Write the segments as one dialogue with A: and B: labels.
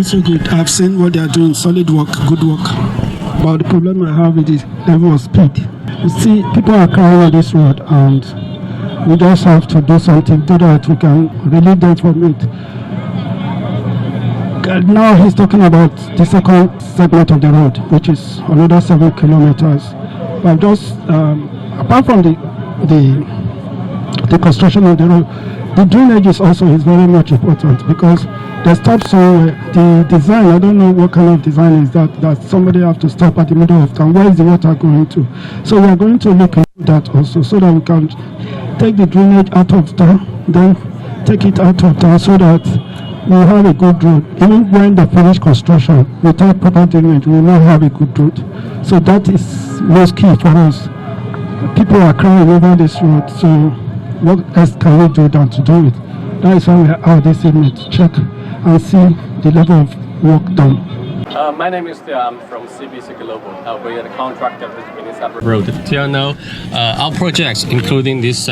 A: So good. I've seen what they are doing. Solid work, good work. But the problem I have with is level of speed. You see, people are crying on this road, and we just have to do something so that we can relieve them from it. Now he's talking about the second segment of the road, which is another 7 kilometers. But just apart from the construction of the road, the drainage is very much important, because they stop somewhere. The design, I don't know what kind of design is that somebody have to stop at the middle of town. Where is the water going to? So we are going to look into that also, so that we can take the drainage out of town, then take it out of town, so that we have a good road. Even when they finish construction, without proper drainage, we will not have a good road. So that is most key for us. People are crying over this road, so what else can we do than to do it? That is why we are out this evening to check and see the level of work done.
B: My name is Theo. I'm from CBC Global. We are the contractor of the Benin-Sapele road. Till now, our projects, including this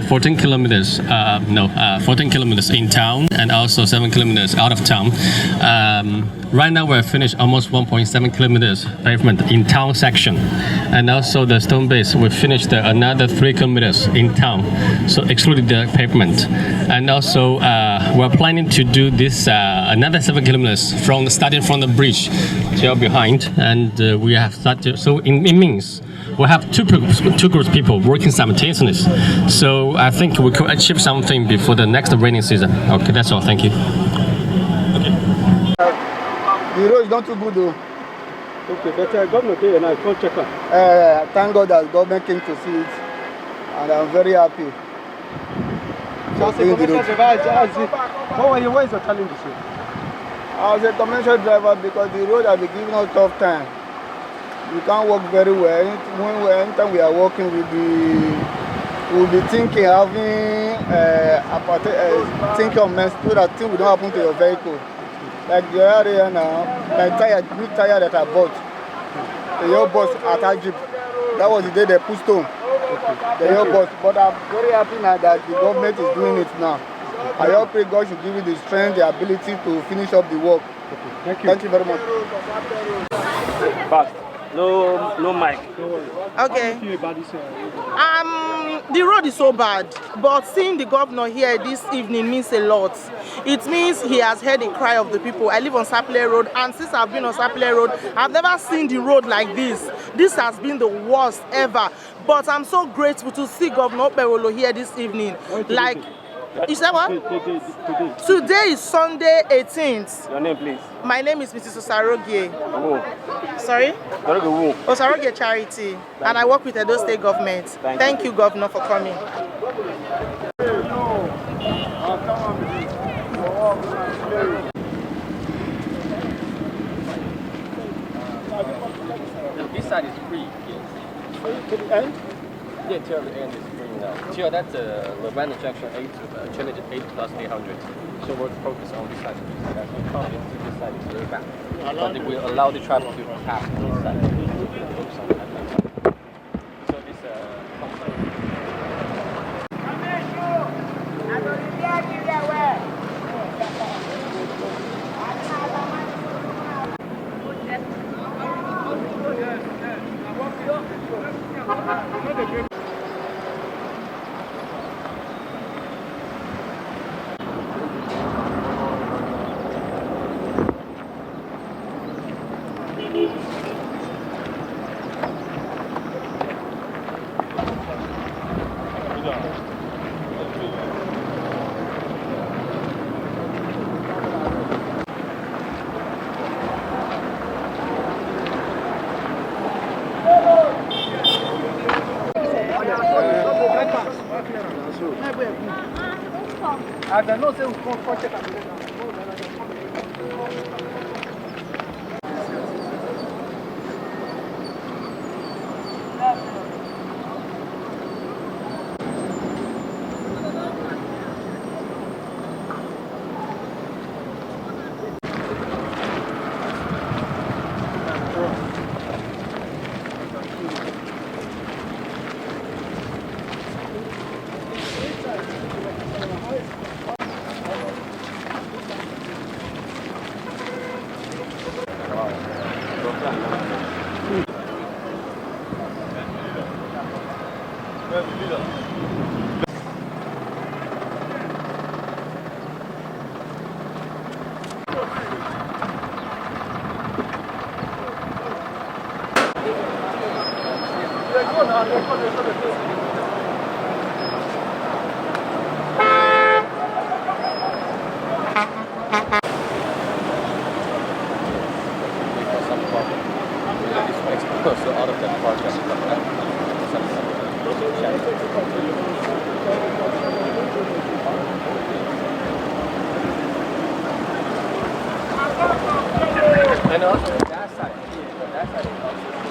B: 14 kilometers in town and also 7 kilometers out of town. Right now we're finished almost 1.7 kilometers pavement in town section, and also the stone base we finished another 3 kilometers in town, so excluding the pavement. And also we're planning to do this another 7 kilometers starting from the bridge till behind, and we have started. So it means we have two groups of people working simultaneously. So I think we could achieve something before the next rainy season. Okay, that's all. Thank you. Okay.
C: The road is not too good though.
A: Okay, but government here and I can't check out.
C: Thank God that government came to see it, and I'm very happy.
A: What were your challenges here?
C: I was a commercial driver because the road has been giving us tough time. We can't work very well. Anytime we are working, we'll be thinking, thinking of mess so that things will not happen to your vehicle. Like the area now, my new tire that I bought, the yellow bus at Jeep, that was the day they put stone. The yellow bus. But I'm very happy now that the government is doing it now. I hope God should give you the strength, the ability to finish up the work.
A: Thank you.
C: Thank you very much.
B: Fast. No mic.
D: Okay. The road is so bad, but seeing the governor here this evening means a lot. It means he has heard the cry of the people. I live on Sapele Road, and since I've been on Sapele Road, I've never seen the road like this. This has been the worst ever. But I'm so grateful to see Governor Okpebholo here this evening. Like, you said what? Today is Sunday 18th.
B: Your name, please.
D: My name is Mrs. Osarogie.
B: Who?
D: Sorry?
B: Who?
D: Osarogie Charity. And I work with Edo State Government. Thank you, Governor, for coming.
B: This side is free. Yes.
A: To the end?
B: Yeah, till the end is free now. Till that's the random injection 8 to challenge 8 plus 800. So we're focused on this side. As we come into this side, it's very bad. But it will allow the traffic to pass this side. So this
A: I don't know, say we can't check out.
B: So out of that park, and also that side here, that side is also.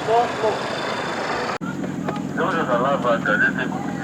E: Small. Don't just allow that.